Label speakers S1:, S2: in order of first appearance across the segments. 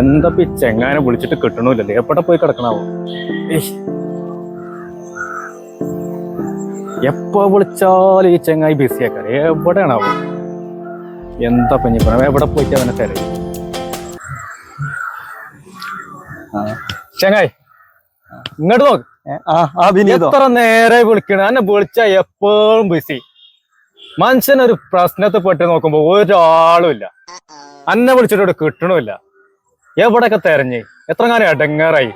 S1: എന്താ ചെങ്ങാനെ വിളിച്ചിട്ട് കിട്ടണില്ലല്ലേ? എവിടെ പോയി കിടക്കണാവോ? എപ്പോ വിളിച്ചാലും ഈ ചെങ്ങായി ബിസിയാക്കാറ്. എവിടെയാണാവോ? എന്താ പഞ്ഞി പറയാം, എവിടെ പോയിട്ട് അവനെ തരും? ചെങ്ങായി ഇങ്ങോട്ട് നോക്ക്. എത്ര നേരെ വിളിക്കണ? എന്നെ വിളിച്ചാ എപ്പോഴും ബിസി. മനുഷ്യനൊരു പ്രശ്നത്തിൽ പെട്ട് നോക്കുമ്പോ ഒരാളും ഇല്ല. അന്നെ വിളിച്ചിട്ട് കിട്ടണമില്ല. എവിടെയൊക്കെ തെരഞ്ഞ് എത്ര കാലം അടങ്ങാറായി.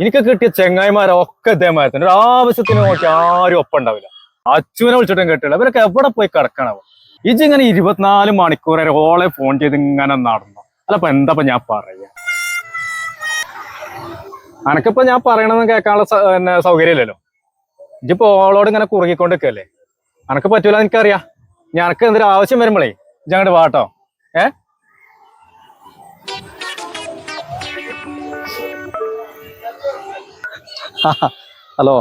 S1: എനിക്ക് കിട്ടിയ ചെങ്ങായിമാരൊക്കെ ഇതേമാതിരി തന്നെ. ഒരു ആവശ്യത്തിന് നോക്കി ആരും ഒപ്പം ഉണ്ടാവില്ല. അച്ഛനെ വിളിച്ചിട്ടും കേട്ടില്ല. ഇവരൊക്കെ എവിടെ പോയി കിടക്കണാവോ? ഇങ്ങനെ 24 മണിക്കൂർ വരെ ഓളെ ഫോൺ ചെയ്ത് ഇങ്ങനെ നടന്നു. അല്ലപ്പോ എന്താ ഞാൻ പറയാ? അനക്കിപ്പോ ഞാൻ പറയണമെന്ന് കേൾക്കാനുള്ള സൗകര്യമില്ലല്ലോ. ഇജിപ്പോ ഓളോട് ഇങ്ങനെ കുറുകിക്കൊണ്ടിരിക്കല്ലേ. അനക്ക് പറ്റൂല എനിക്കറിയാം. ഞനക്ക് എന്തൊരു ആവശ്യം വരുമ്പോഴേ ഇജങ്ങോട്ട് വാട്ടോ.
S2: ഹലോ,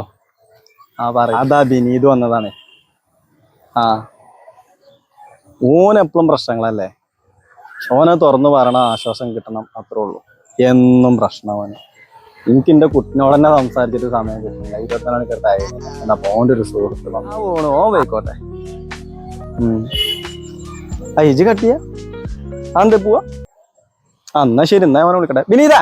S2: അതാ ബിനീത് വന്നതാണ്. ഓനെപ്പോഴും പ്രശ്നങ്ങളല്ലേ. ഓനെ തുറന്നു പറയണ ആശ്വാസം കിട്ടണം, അത്രേ ഉള്ളൂ. എന്നും പ്രശ്നമാണ്. എനിക്ക് എന്റെ കുട്ടിനോട് തന്നെ സംസാരിച്ചിട്ട് സമയം കിട്ടുന്നില്ല. 24 മണിക്കൂർ എന്നാ ഓൻ്റെ ഒരു സുഹൃത്ത് പോണു. ഓൻ പോയിക്കോട്ടെ. ഇജ് കട്ടിയ അതെന്താ പോവാ? എന്നാ ശരി, എന്നാ ഓനെ വിളിക്കട്ടെ. ബിനീതാ